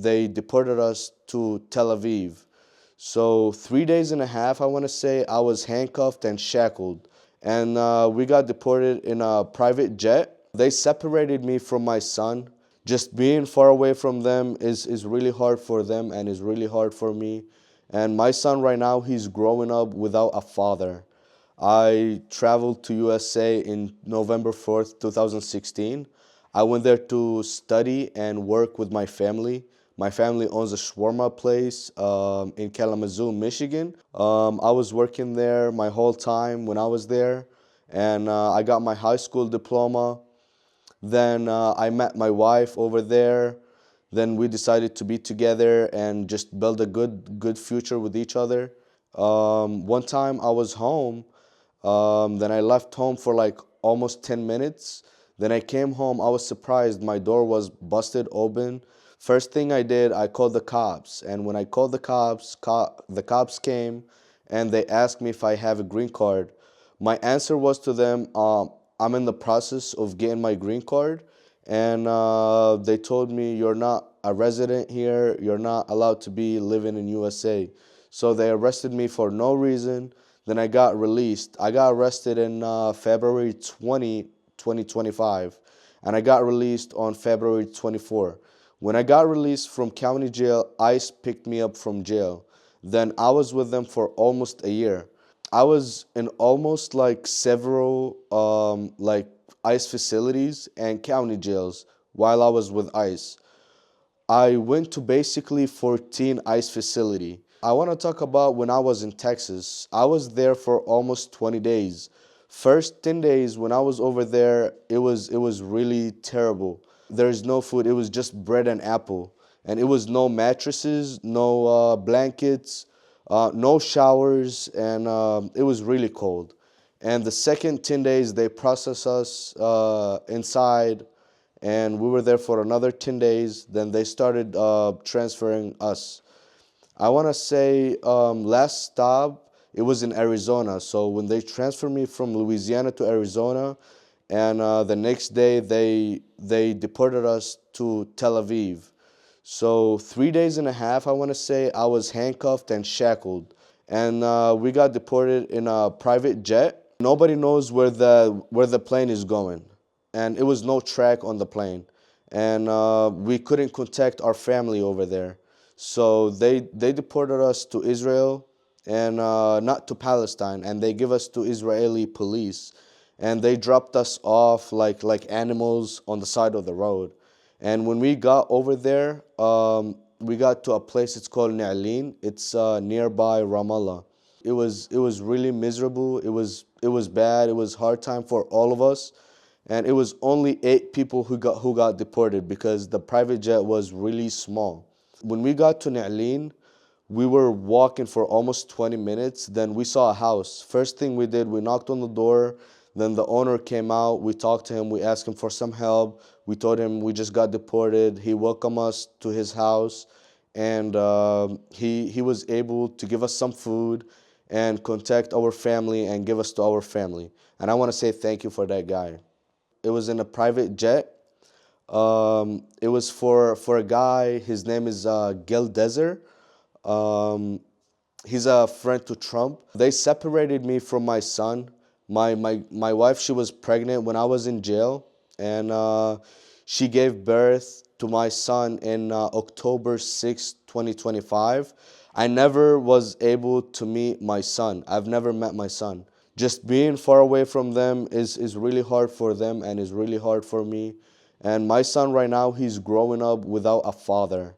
they deported us to Tel Aviv. So 3 days and a half, I want to say, I was handcuffed and shackled. And we got deported in a private jet. They separated me from my son. Just being far away from them is really hard for them and is really hard for me. And my son right now, he's growing up without a father. I traveled to USA in November 4th, 2016. I went there to study and work with my family. My family owns a shawarma place in Kalamazoo, Michigan. I was working there my whole time when I was there, and I got my high school diploma. Then I met my wife over there. Then we decided to be together and just build a good future with each other. One time I was home. Then I left home for like almost 10 minutes. Then I came home. I was surprised. My door was busted open. First thing I did, I called the cops. And when I called the cops, the cops came and they asked me if I have a green card. My answer was to them, I'm in the process of getting my green card. And they told me, you're not a resident here. You're not allowed to be living in USA. So they arrested me for no reason. Then I got released. I got arrested in February 2025, and I got released on February 24. When I got released from county jail, ICE picked me up from jail. Then I was with them for almost a year. I was in almost like several like ICE facilities and county jails while I was with ICE. I went to basically 14 ICE facility. I want to talk about when I was in Texas. I was there for almost 20 days. First 10 days when I was over there, it was really terrible. There's no food. It was just bread and apple. And it was no mattresses, no blankets, no showers, and it was really cold. And the second 10 days, they processed us inside, and we were there for another 10 days. Then they started transferring us. I want to say last stop, it was in Arizona. So when they transferred me from Louisiana to Arizona, and the next day they deported us to Tel Aviv. So 3 days and a half, I want to say, I was handcuffed and shackled. And we got deported in a private jet. Nobody knows where the plane is going. And it was no track on the plane. And we couldn't contact our family over there. So they deported us to Israel and not to Palestine, and they give us to Israeli police, and they dropped us off like animals on the side of the road. And when we got over there, we got to a place, it's called Ne'alin. It's nearby Ramallah. It was really miserable. It was bad. It was hard time for all of us. And it was only 8 people who got deported because the private jet was really small. When we got to Ne'alin, we were walking for almost 20 minutes. Then we saw a house. First thing we did, we knocked on the door. Then the owner came out. We talked to him. We asked him for some help. We told him we just got deported. He welcomed us to his house. And he was able to give us some food and contact our family and give us to our family. And I want to say thank you for that guy. It was in a private jet. It was for a guy. His name is Dezer. He's a friend to Trump. They separated me from my son. My wife, she was pregnant when I was in jail, and she gave birth to my son in October 6th, 2025. I never was able to meet my son. I've never met my son. Just being far away from them is really hard for them and is really hard for me. And my son right now, he's growing up without a father.